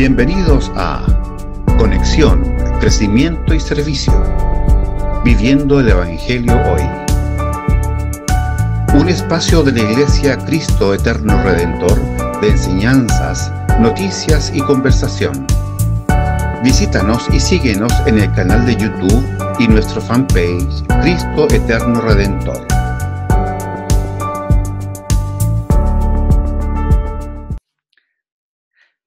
Bienvenidos a Conexión, Crecimiento y Servicio. Viviendo el Evangelio hoy. Un espacio de la Iglesia Cristo Eterno Redentor de enseñanzas, noticias y conversación. Visítanos y síguenos en el canal de YouTube y nuestro fanpage Cristo Eterno Redentor.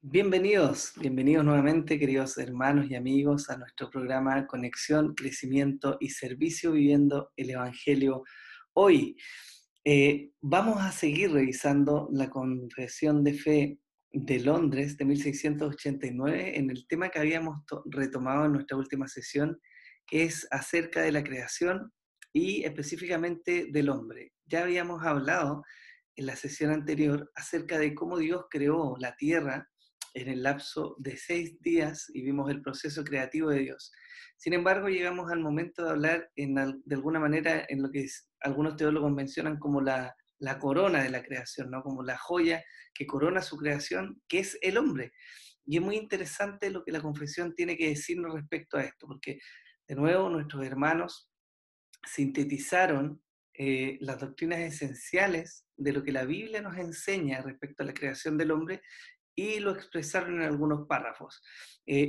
Bienvenidos nuevamente, queridos hermanos y amigos, a nuestro programa Conexión, Crecimiento y Servicio, viviendo el Evangelio hoy. Vamos a seguir revisando la Confesión de Fe de Londres de 1689 en el tema que habíamos retomado en nuestra última sesión, que es acerca de la creación y específicamente del hombre. Ya habíamos hablado en la sesión anterior acerca de cómo Dios creó la tierra en el lapso de 6 días y vimos el proceso creativo de Dios. Sin embargo, llegamos al momento de hablar de alguna manera en lo que algunos teólogos mencionan como la corona de la creación, ¿no? Como la joya que corona su creación, que es el hombre. Y es muy interesante lo que la confesión tiene que decirnos respecto a esto, porque de nuevo nuestros hermanos sintetizaron las doctrinas esenciales de lo que la Biblia nos enseña respecto a la creación del hombre y lo expresaron en algunos párrafos,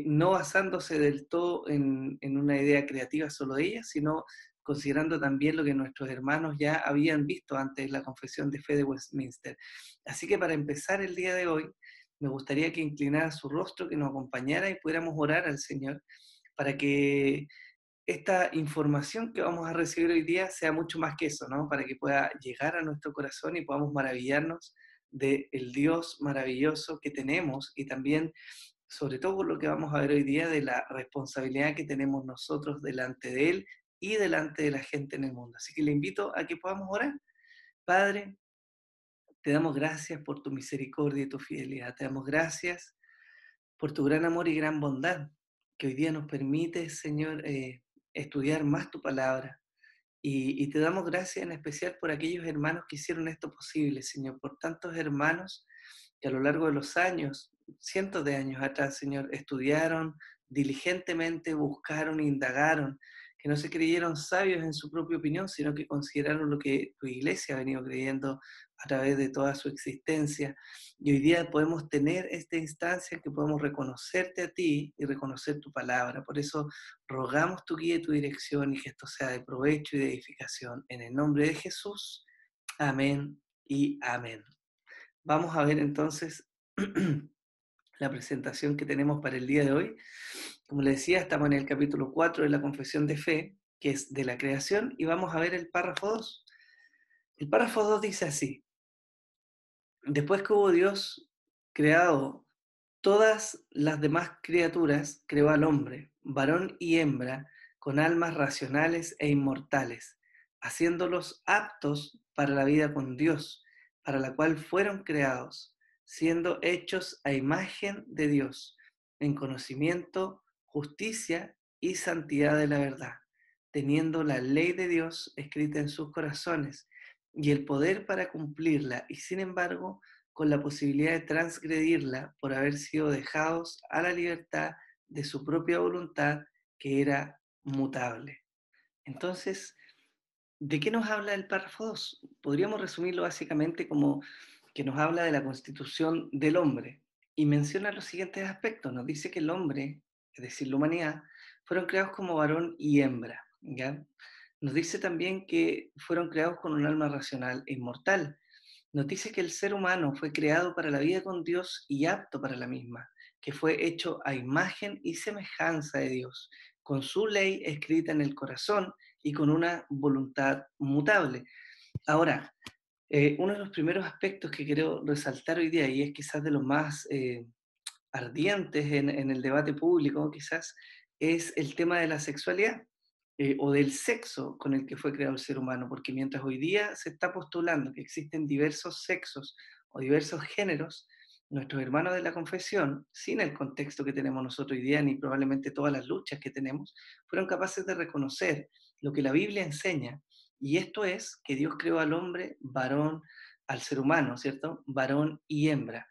no basándose del todo en una idea creativa solo de ellas, sino considerando también lo que nuestros hermanos ya habían visto antes de la Confesión de Fe de Westminster. Así que para empezar el día de hoy, me gustaría que inclinara su rostro, que nos acompañara y pudiéramos orar al Señor para que esta información que vamos a recibir hoy día sea mucho más que eso, ¿no? Para que pueda llegar a nuestro corazón y podamos maravillarnos del Dios maravilloso que tenemos y también, sobre todo por lo que vamos a ver hoy día, de la responsabilidad que tenemos nosotros delante de Él y delante de la gente en el mundo. Así que le invito a que podamos orar. Padre, te damos gracias por tu misericordia y tu fidelidad. Te damos gracias por tu gran amor y gran bondad que hoy día nos permite, Señor, estudiar más tu palabra. Y te damos gracias en especial por aquellos hermanos que hicieron esto posible, Señor, por tantos hermanos que a lo largo de los años, cientos de años atrás, Señor, estudiaron diligentemente, buscaron, indagaron, que no se creyeron sabios en su propia opinión, sino que consideraron lo que tu iglesia ha venido creyendo a través de toda su existencia. Y hoy día podemos tener esta instancia en que podemos reconocerte a ti y reconocer tu palabra. Por eso rogamos tu guía y tu dirección y que esto sea de provecho y de edificación. En el nombre de Jesús, amén y amén. Vamos a ver entonces la presentación que tenemos para el día de hoy. Como les decía, estamos en el capítulo 4 de la Confesión de Fe, que es de la creación, y vamos a ver el párrafo 2. El párrafo 2 dice así: después que hubo Dios creado todas las demás criaturas, creó al hombre, varón y hembra, con almas racionales e inmortales, haciéndolos aptos para la vida con Dios, para la cual fueron creados, siendo hechos a imagen de Dios, en conocimiento, justicia y santidad de la verdad, teniendo la ley de Dios escrita en sus corazones y el poder para cumplirla, y sin embargo, con la posibilidad de transgredirla por haber sido dejados a la libertad de su propia voluntad, que era mutable. Entonces, ¿de qué nos habla el párrafo 2? Podríamos resumirlo básicamente como que nos habla de la constitución del hombre y menciona los siguientes aspectos. Nos dice que el hombre, es decir, la humanidad, fueron creados como varón y hembra, ¿ya? Nos dice también que fueron creados con un alma racional e inmortal. Nos dice que el ser humano fue creado para la vida con Dios y apto para la misma, que fue hecho a imagen y semejanza de Dios, con su ley escrita en el corazón y con una voluntad mutable. Ahora, uno de los primeros aspectos que quiero resaltar hoy día, y es quizás de los más ardientes en el debate público, quizás, es el tema de la sexualidad o del sexo con el que fue creado el ser humano, porque mientras hoy día se está postulando que existen diversos sexos o diversos géneros, nuestros hermanos de la confesión, sin el contexto que tenemos nosotros hoy día, ni probablemente todas las luchas que tenemos, fueron capaces de reconocer lo que la Biblia enseña, y esto es que Dios creó al hombre varón, al ser humano, ¿cierto? Varón y hembra.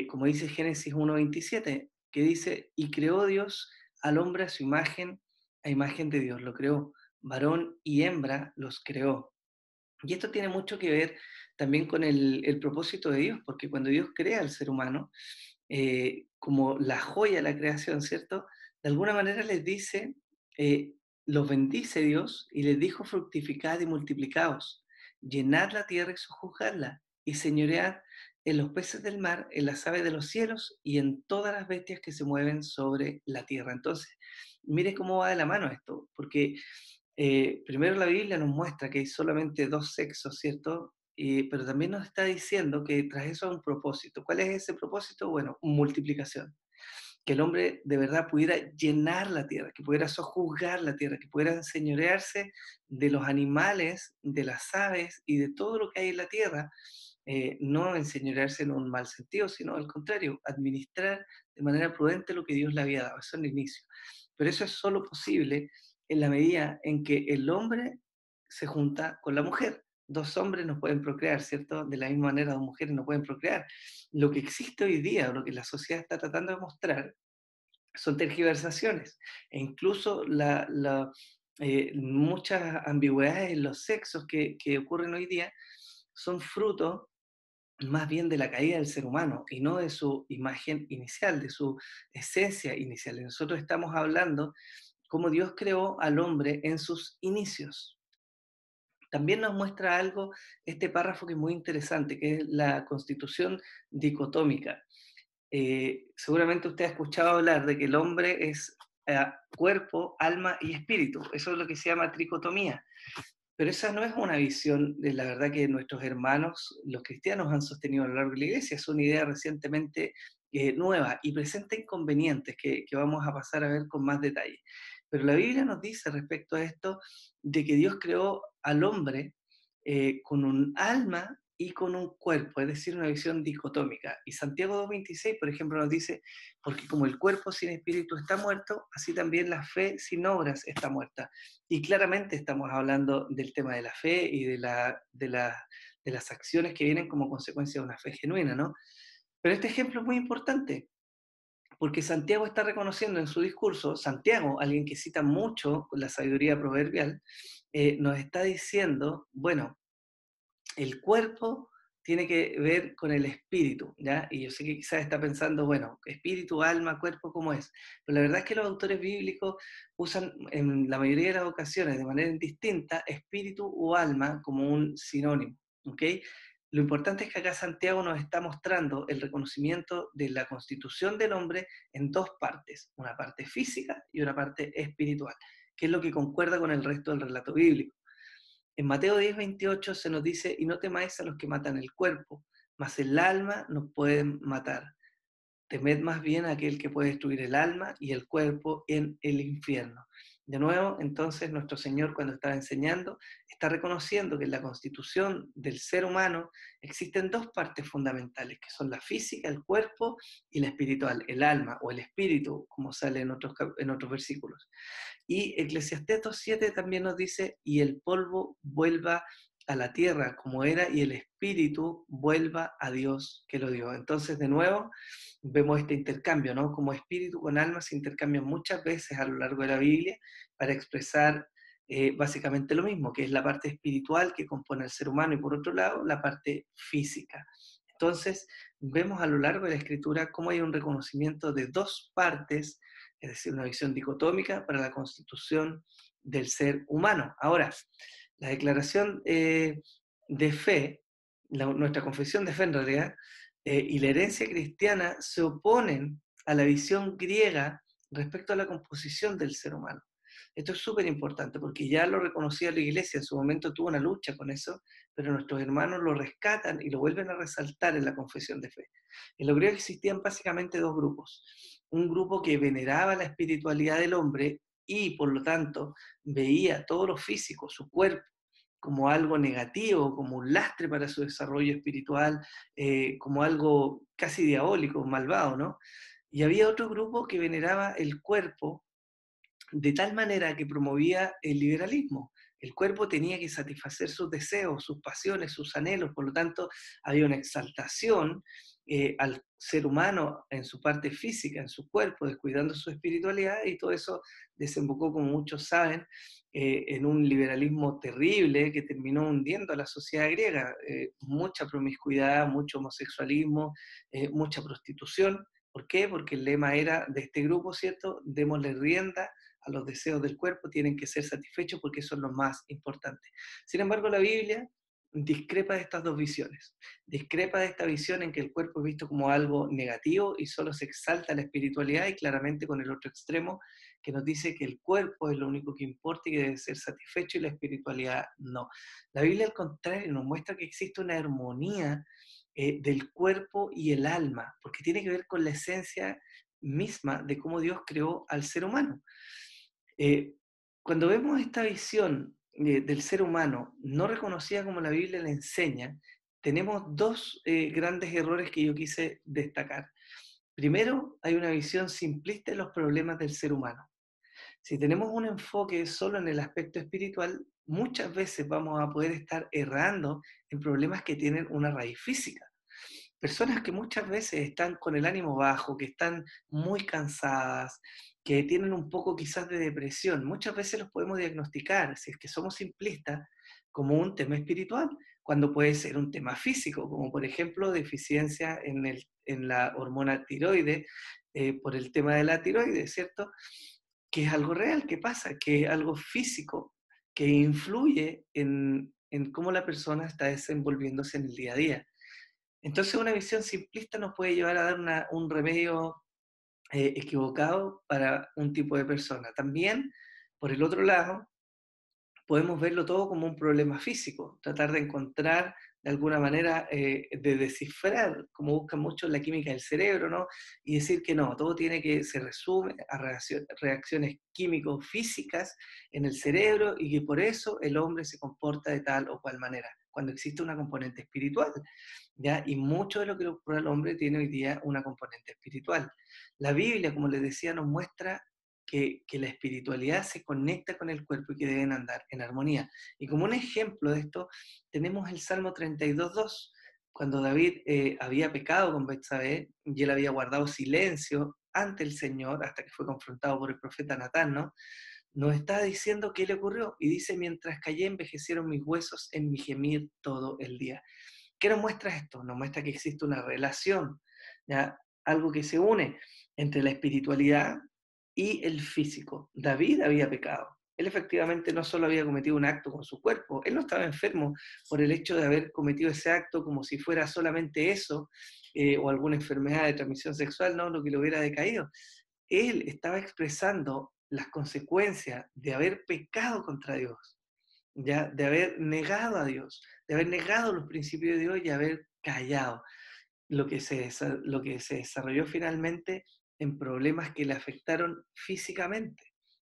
como dice Génesis 1:27, que dice, y creó Dios al hombre a su imagen, a imagen de Dios lo creó, varón y hembra los creó. Y esto tiene mucho que ver también con el propósito de Dios, porque cuando Dios crea al ser humano, como la joya de la creación, ¿cierto? De alguna manera les dice, eh, los bendice Dios y les dijo fructificad y multiplicaos, llenad la tierra y sojuzgadla, y señoread en los peces del mar, en las aves de los cielos y en todas las bestias que se mueven sobre la tierra. Entonces, mire cómo va de la mano esto, porque primero la Biblia nos muestra que hay solamente dos sexos, ¿cierto? Pero también nos está diciendo que tras eso hay un propósito. ¿Cuál es ese propósito? Bueno, multiplicación. Que el hombre de verdad pudiera llenar la tierra, que pudiera sojuzgar la tierra, que pudiera enseñorearse de los animales, de las aves y de todo lo que hay en la tierra. No enseñorearse en un mal sentido, sino al contrario, administrar de manera prudente lo que Dios le había dado. Eso es el inicio. Pero eso es solo posible en la medida en que el hombre se junta con la mujer. Dos hombres no pueden procrear, ¿cierto? De la misma manera, dos mujeres no pueden procrear. Lo que existe hoy día, o lo que la sociedad está tratando de mostrar, son tergiversaciones. E incluso muchas ambigüedades en los sexos que ocurren hoy día son fruto más bien de la caída del ser humano y no de su imagen inicial, de su esencia inicial. Y nosotros estamos hablando cómo Dios creó al hombre en sus inicios. También nos muestra algo este párrafo que es muy interesante, que es la constitución dicotómica. Seguramente usted ha escuchado hablar de que el hombre es cuerpo, alma y espíritu. Eso es lo que se llama tricotomía. Pero esa no es una visión de la verdad que nuestros hermanos, los cristianos, han sostenido a lo largo de la iglesia. Es una idea recientemente nueva y presenta inconvenientes que vamos a pasar a ver con más detalle. Pero la Biblia nos dice respecto a esto de que Dios creó al hombre con un alma y con un cuerpo, es decir, una visión dicotómica. Y Santiago 2:26, por ejemplo, nos dice, porque como el cuerpo sin espíritu está muerto, así también la fe sin obras está muerta. Y claramente estamos hablando del tema de la fe y de las acciones que vienen como consecuencia de una fe genuina, ¿no? Pero este ejemplo es muy importante, porque Santiago está reconociendo en su discurso, Santiago, alguien que cita mucho la sabiduría proverbial, nos está diciendo, bueno, el cuerpo tiene que ver con el espíritu, ¿ya? Y yo sé que quizás está pensando, bueno, espíritu, alma, cuerpo, ¿cómo es? Pero la verdad es que los autores bíblicos usan en la mayoría de las ocasiones, de manera indistinta, espíritu o alma como un sinónimo, ¿ok? Lo importante es que acá Santiago nos está mostrando el reconocimiento de la constitución del hombre en dos partes, una parte física y una parte espiritual, que es lo que concuerda con el resto del relato bíblico. En Mateo 10:28 se nos dice, y no temáis a los que matan el cuerpo, mas el alma no pueden matar. Temed más bien a aquel que puede destruir el alma y el cuerpo en el infierno. De nuevo, entonces, nuestro Señor, cuando estaba enseñando, está reconociendo que en la constitución del ser humano existen dos partes fundamentales, que son la física, el cuerpo, y la espiritual, el alma o el espíritu, como sale en otros versículos. Y Eclesiastés 2:7 también nos dice, y el polvo vuelva a la tierra como era, y el espíritu vuelva a Dios que lo dio. Entonces, de nuevo, vemos este intercambio, ¿no? Como espíritu con alma se intercambian muchas veces a lo largo de la Biblia para expresar básicamente lo mismo, que es la parte espiritual que compone el ser humano y por otro lado la parte física. Entonces, vemos a lo largo de la escritura cómo hay un reconocimiento de dos partes, es decir, una visión dicotómica para la constitución del ser humano. Ahora, la declaración de fe, nuestra confesión de fe en realidad, y la herencia cristiana se oponen a la visión griega respecto a la composición del ser humano. Esto es súper importante porque ya lo reconocía la iglesia, en su momento tuvo una lucha con eso, pero nuestros hermanos lo rescatan y lo vuelven a resaltar en la confesión de fe. En lo griego existían básicamente dos grupos. Un grupo que veneraba la espiritualidad del hombre y por lo tanto veía todo lo físico, su cuerpo, como algo negativo, como un lastre para su desarrollo espiritual, como algo casi diabólico, malvado, ¿no? Y había otro grupo que veneraba el cuerpo de tal manera que promovía el liberalismo, El cuerpo tenía que satisfacer sus deseos, sus pasiones, sus anhelos, por lo tanto había una exaltación al ser humano en su parte física, en su cuerpo, descuidando su espiritualidad, y todo eso desembocó, como muchos saben, en un liberalismo terrible que terminó hundiendo a la sociedad griega. Mucha promiscuidad, mucho homosexualismo, mucha prostitución. ¿Por qué? Porque el lema era de este grupo, ¿cierto? Démosle rienda a los deseos del cuerpo, tienen que ser satisfechos porque eso es lo más importante. Sin embargo, la Biblia discrepa de estas dos visiones. Discrepa de esta visión en que el cuerpo es visto como algo negativo y solo se exalta la espiritualidad, y claramente con el otro extremo que nos dice que el cuerpo es lo único que importa y que debe ser satisfecho y la espiritualidad no. La Biblia, al contrario, nos muestra que existe una armonía del cuerpo y el alma, porque tiene que ver con la esencia misma de cómo Dios creó al ser humano. Eh, Cuando vemos esta visión del ser humano no reconocida como la Biblia le enseña, tenemos dos grandes errores que yo quise destacar. Primero, hay una visión simplista de los problemas del ser humano. Si tenemos un enfoque solo en el aspecto espiritual, muchas veces vamos a poder estar errando en problemas que tienen una raíz física. Personas que muchas veces están con el ánimo bajo, que están muy cansadas, que tienen un poco quizás de depresión, muchas veces los podemos diagnosticar, si es que somos simplistas, como un tema espiritual, cuando puede ser un tema físico, como por ejemplo deficiencia en la hormona tiroides, por el tema de la tiroides, ¿cierto? Que es algo real, que pasa, que es algo físico, que influye en cómo la persona está desenvolviéndose en el día a día. Entonces una visión simplista nos puede llevar a dar un remedio equivocado para un tipo de persona. También, por el otro lado, podemos verlo todo como un problema físico, tratar de encontrar de alguna manera, de descifrar, como buscan mucho en la química del cerebro, ¿no? Y decir que no, todo tiene que, se resume a reacciones químico-físicas en el cerebro, y que por eso el hombre se comporta de tal o cual manera, cuando existe una componente espiritual, ¿ya? Y mucho de lo que le ocurre al hombre tiene hoy día una componente espiritual. La Biblia, como les decía, nos muestra que la espiritualidad se conecta con el cuerpo y que deben andar en armonía. Y como un ejemplo de esto, tenemos el Salmo 32:2, cuando David había pecado con Betsabé y él había guardado silencio ante el Señor hasta que fue confrontado por el profeta Natán, ¿no? Nos está diciendo qué le ocurrió, y dice: mientras callé envejecieron mis huesos en mi gemir todo el día. ¿Qué nos muestra esto? Nos muestra que existe una relación, ¿ya? Algo que se une entre la espiritualidad y el físico. David había pecado. Él efectivamente no solo había cometido un acto con su cuerpo, él no estaba enfermo por el hecho de haber cometido ese acto como si fuera solamente eso, o alguna enfermedad de transmisión sexual, no, lo que lo hubiera decaído. Él estaba expresando las consecuencias de haber pecado contra Dios, ¿ya? De haber negado a Dios, de haber negado los principios de Dios y haber callado, lo que se desarrolló finalmente en problemas que le afectaron físicamente,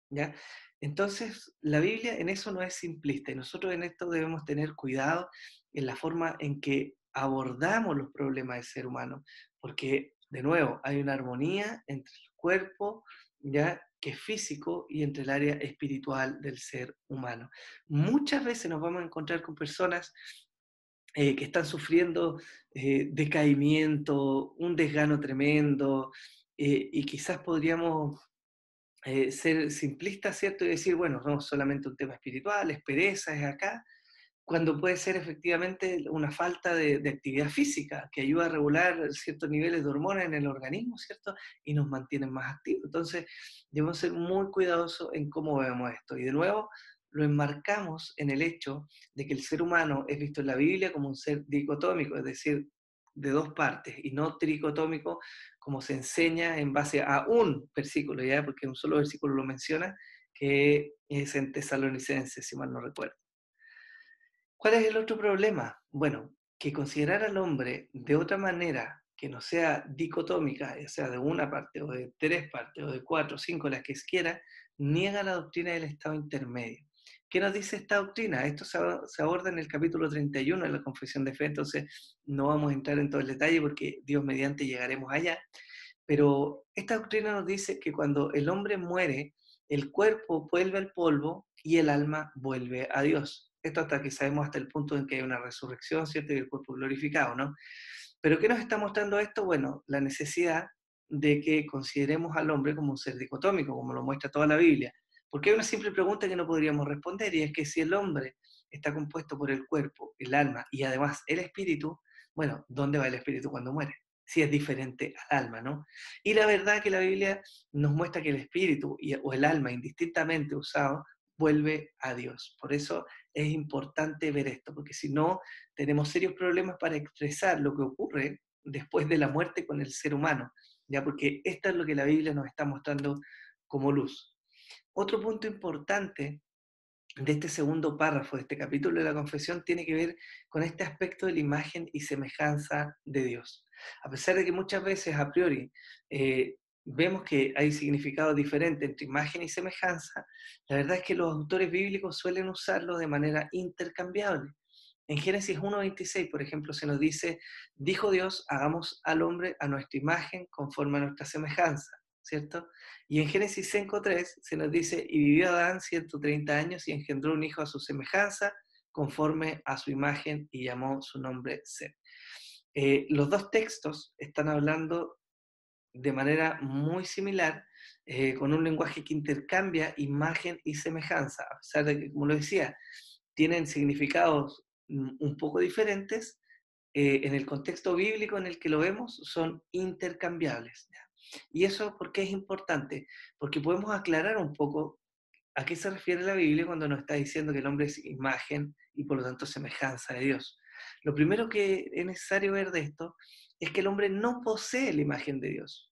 ¿ya? Entonces, la Biblia en eso no es simplista, y nosotros en esto debemos tener cuidado en la forma en que abordamos los problemas del ser humano, porque, de nuevo, hay una armonía entre el cuerpo, ¿ya?, que es físico, y entre el área espiritual del ser humano. Muchas veces nos vamos a encontrar con personas que están sufriendo decaimiento, un desgano tremendo, y quizás podríamos ser simplistas, ¿cierto? Y decir, bueno, no es solamente un tema espiritual, es pereza, es acá, cuando puede ser efectivamente una falta de actividad física que ayuda a regular ciertos niveles de hormonas en el organismo, ¿cierto? Y nos mantienen más activos. Entonces, debemos ser muy cuidadosos en cómo vemos esto. Y de nuevo, lo enmarcamos en el hecho de que el ser humano es visto en la Biblia como un ser dicotómico, es decir, de dos partes, y no tricotómico, como se enseña en base a un versículo, ¿ya? Porque un solo versículo lo menciona, que es en Tesalonicenses, si mal no recuerdo. ¿Cuál es el otro problema? Bueno, que considerar al hombre de otra manera que no sea dicotómica, ya sea de una parte o de tres partes o de cuatro o cinco, las que quiera, niega la doctrina del estado intermedio. ¿Qué nos dice esta doctrina? Esto se aborda en el capítulo 31 de la Confesión de Fe, entonces no vamos a entrar en todo el detalle porque Dios mediante llegaremos allá. Pero esta doctrina nos dice que cuando el hombre muere, el cuerpo vuelve al polvo y el alma vuelve a Dios. Esto hasta que sabemos hasta el punto en que hay una resurrección, ¿cierto? Y el cuerpo glorificado, ¿no? Pero ¿qué nos está mostrando esto? Bueno, la necesidad de que consideremos al hombre como un ser dicotómico, como lo muestra toda la Biblia. Porque hay una simple pregunta que no podríamos responder, y es que si el hombre está compuesto por el cuerpo, el alma y además el espíritu, bueno, ¿dónde va el espíritu cuando muere? Si es diferente al alma, ¿no? Y la verdad que la Biblia nos muestra que el espíritu o el alma, indistintamente usado, vuelve a Dios. Por eso es importante ver esto, porque si no, tenemos serios problemas para expresar lo que ocurre después de la muerte con el ser humano, ¿ya? Porque esto es lo que la Biblia nos está mostrando como luz. Otro punto importante de este segundo párrafo de este capítulo de la confesión tiene que ver con este aspecto de la imagen y semejanza de Dios. A pesar de que muchas veces a priori vemos que hay significados diferentes entre imagen y semejanza, la verdad es que los autores bíblicos suelen usarlo de manera intercambiable. En Génesis 1:26, por ejemplo, se nos dice, dijo Dios, hagamos al hombre a nuestra imagen conforme a nuestra semejanza, ¿cierto? Y en Génesis 5:3 se nos dice, y vivió Adán 130 años y engendró un hijo a su semejanza, conforme a su imagen, y llamó su nombre Set. Los dos textos están hablando de manera muy similar, con un lenguaje que intercambia imagen y semejanza, a pesar de que, como lo decía, tienen significados un poco diferentes, en el contexto bíblico en el que lo vemos, son intercambiables. ¿Ya? ¿Y eso por qué es importante? Porque podemos aclarar un poco a qué se refiere la Biblia cuando nos está diciendo que el hombre es imagen y por lo tanto semejanza de Dios. Lo primero que es necesario ver de esto es que el hombre no posee la imagen de Dios.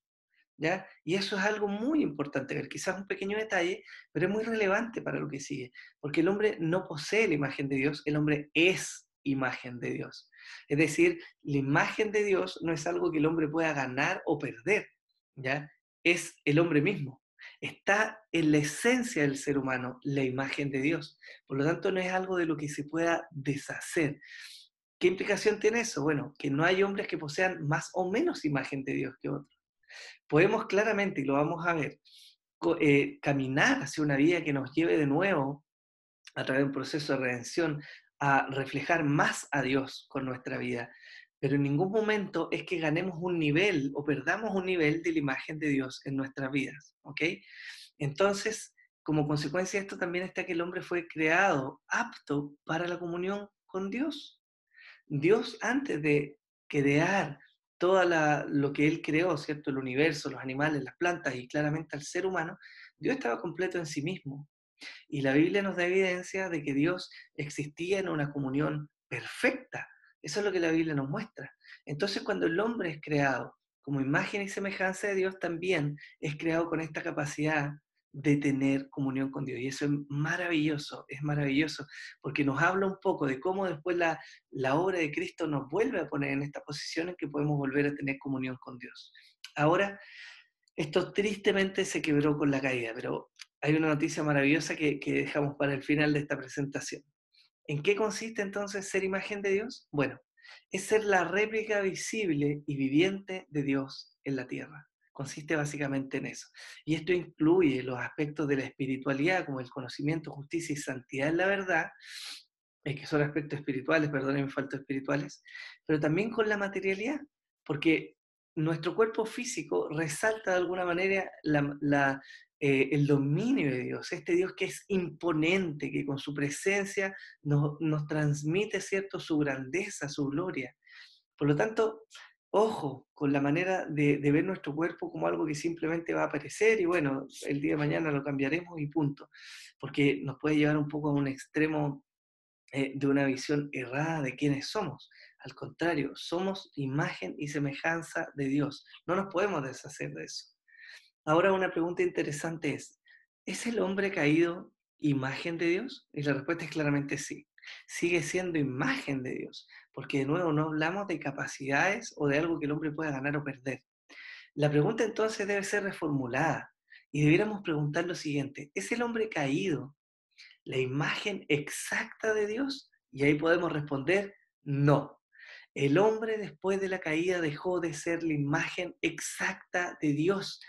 ¿Ya? Y eso es algo muy importante ver, quizás un pequeño detalle, pero es muy relevante para lo que sigue, porque el hombre no posee la imagen de Dios, el hombre es imagen de Dios. Es decir, la imagen de Dios no es algo que el hombre pueda ganar o perder, ¿ya? Es el hombre mismo. Está en la esencia del ser humano la imagen de Dios. Por lo tanto, no es algo de lo que se pueda deshacer. ¿Qué implicación tiene eso? Bueno, que no hay hombres que posean más o menos imagen de Dios que otros. Podemos claramente, y lo vamos a ver, caminar hacia una vida que nos lleve de nuevo, a través de un proceso de redención, a reflejar más a Dios con nuestra vida. Pero en ningún momento es que ganemos un nivel o perdamos un nivel de la imagen de Dios en nuestras vidas, ¿ok? Entonces, como consecuencia de esto también está que el hombre fue creado apto para la comunión con Dios. Dios, antes de crear lo que Él creó, ¿cierto? El universo, los animales, las plantas y claramente al ser humano, Dios estaba completo en sí mismo. Y la Biblia nos da evidencia de que Dios existía en una comunión perfecta. Eso es lo que la Biblia nos muestra. Entonces, cuando el hombre es creado como imagen y semejanza de Dios, también es creado con esta capacidad de tener comunión con Dios. Y eso es maravilloso, porque nos habla un poco de cómo después la obra de Cristo nos vuelve a poner en esta posición en que podemos volver a tener comunión con Dios. Ahora, esto tristemente se quebró con la caída, pero hay una noticia maravillosa que dejamos para el final de esta presentación. ¿En qué consiste entonces ser imagen de Dios? Bueno, es ser la réplica visible y viviente de Dios en la tierra. Consiste básicamente en eso. Y esto incluye los aspectos de la espiritualidad, como el conocimiento, justicia y santidad en la verdad, que son aspectos espirituales, perdónenme, faltos espirituales, pero también con la materialidad, porque nuestro cuerpo físico resalta de alguna manera el dominio de Dios, este Dios que es imponente, que con su presencia nos transmite, ¿cierto?, su grandeza, su gloria. Por lo tanto, ojo con la manera de ver nuestro cuerpo como algo que simplemente va a aparecer y bueno, el día de mañana lo cambiaremos y punto, porque nos puede llevar un poco a un extremo de una visión errada de quiénes somos. Al contrario, somos imagen y semejanza de Dios. No nos podemos deshacer de eso. Ahora una pregunta interesante ¿es el hombre caído imagen de Dios? Y la respuesta es claramente sí. Sigue siendo imagen de Dios, porque de nuevo no hablamos de capacidades o de algo que el hombre pueda ganar o perder. La pregunta entonces debe ser reformulada y debiéramos preguntar lo siguiente, ¿es el hombre caído la imagen exacta de Dios? Y ahí podemos responder, no. El hombre después de la caída dejó de ser la imagen exacta de Dios.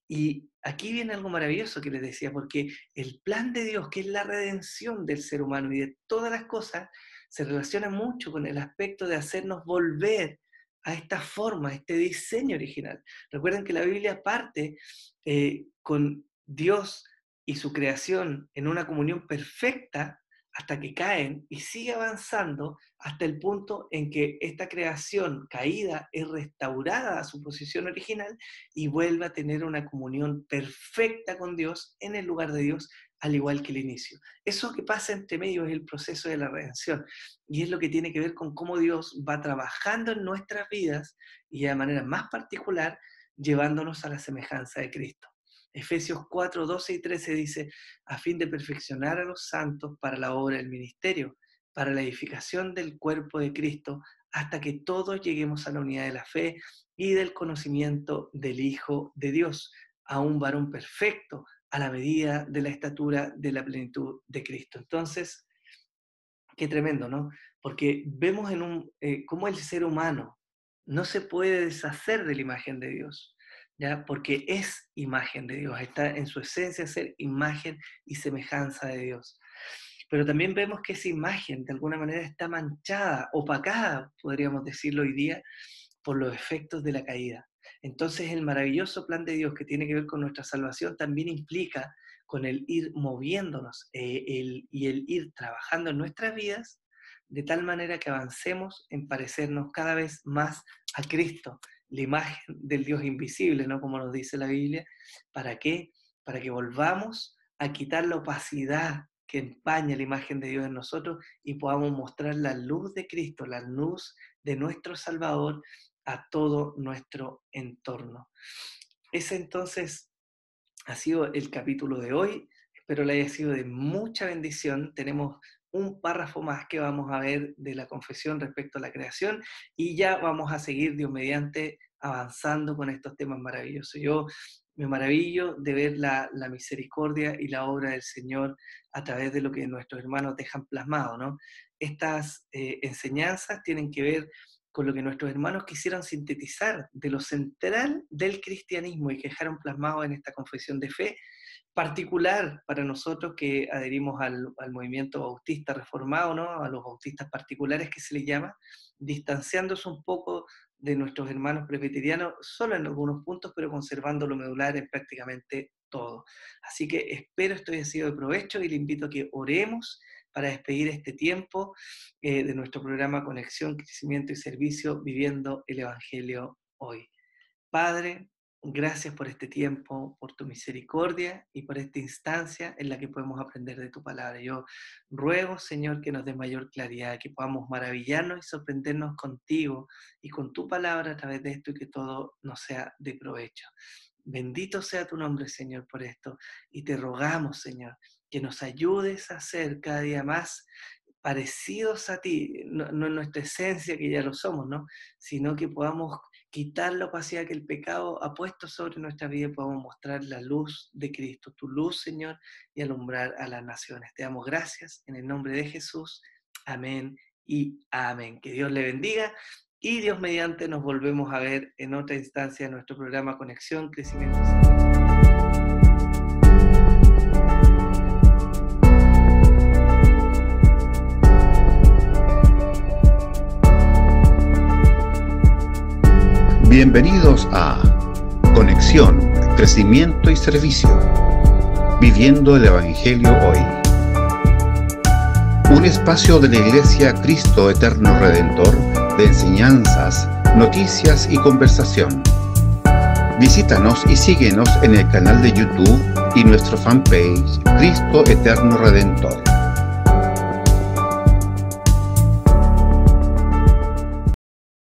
Y aquí viene algo maravilloso que les decía, porque el plan de Dios, que es la redención del ser humano y de todas las cosas, se relaciona mucho con el aspecto de hacernos volver a esta forma, a este diseño original. Recuerden que la Biblia parte con Dios y su creación en una comunión perfecta hasta que caen, y sigue avanzando hasta el punto en que esta creación caída es restaurada a su posición original y vuelve a tener una comunión perfecta con Dios en el lugar de Dios, al igual que el inicio. Eso que pasa entre medio es el proceso de la redención, y es lo que tiene que ver con cómo Dios va trabajando en nuestras vidas y de manera más particular llevándonos a la semejanza de Cristo. Efesios 4, 12 y 13 dice: a fin de perfeccionar a los santos para la obra del ministerio, para la edificación del cuerpo de Cristo, hasta que todos lleguemos a la unidad de la fe y del conocimiento del Hijo de Dios, a un varón perfecto, a la medida de la estatura de la plenitud de Cristo. Entonces, qué tremendo, ¿no? Porque vemos cómo el ser humano no se puede deshacer de la imagen de Dios, ¿ya? Porque es imagen de Dios, está en su esencia ser imagen y semejanza de Dios. Pero también vemos que esa imagen de alguna manera está manchada, opacada, podríamos decirlo hoy día, por los efectos de la caída. Entonces el maravilloso plan de Dios que tiene que ver con nuestra salvación también implica con el ir moviéndonos y el ir trabajando en nuestras vidas de tal manera que avancemos en parecernos cada vez más a Cristo, la imagen del Dios invisible, ¿no? Como nos dice la Biblia. ¿Para qué? Para que volvamos a quitar la opacidad que empaña la imagen de Dios en nosotros y podamos mostrar la luz de Cristo, la luz de nuestro Salvador a todo nuestro entorno. Ese entonces ha sido el capítulo de hoy. Espero le haya sido de mucha bendición. Tenemos un párrafo más que vamos a ver de la confesión respecto a la creación y ya vamos a seguir, Dios mediante, avanzando con estos temas maravillosos. Yo me maravillo de ver la misericordia y la obra del Señor a través de lo que nuestros hermanos dejan plasmado, ¿no? Estas enseñanzas tienen que ver con lo que nuestros hermanos quisieron sintetizar de lo central del cristianismo y que dejaron plasmado en esta confesión de fe, particular para nosotros que adherimos al movimiento bautista reformado, ¿no? A los bautistas particulares que se les llama, distanciándose un poco de nuestros hermanos presbiterianos, solo en algunos puntos, pero conservando lo medular en prácticamente todo. Así que espero esto haya sido de provecho y le invito a que oremos para despedir este tiempo de nuestro programa Conexión, Crecimiento y Servicio, Viviendo el Evangelio Hoy. Padre, gracias por este tiempo, por tu misericordia y por esta instancia en la que podemos aprender de tu palabra. Yo ruego, Señor, que nos dé mayor claridad, que podamos maravillarnos y sorprendernos contigo y con tu palabra a través de esto y que todo nos sea de provecho. Bendito sea tu nombre, Señor, por esto. Y te rogamos, Señor, que nos ayudes a ser cada día más parecidos a ti, no en nuestra esencia, que ya lo somos, ¿no? Sino que podamos quitar la opacidad que el pecado ha puesto sobre nuestra vida y podamos mostrar la luz de Cristo, tu luz, Señor, y alumbrar a las naciones. Te damos gracias en el nombre de Jesús. Amén y amén. Que Dios le bendiga y Dios mediante nos volvemos a ver en otra instancia de nuestro programa Conexión, Crecimiento y Servicio. Bienvenidos a Conexión, Crecimiento y Servicio, Viviendo el Evangelio Hoy. Un espacio de la Iglesia Cristo Eterno Redentor de enseñanzas, noticias y conversación. Visítanos y síguenos en el canal de YouTube y nuestro fanpage Cristo Eterno Redentor.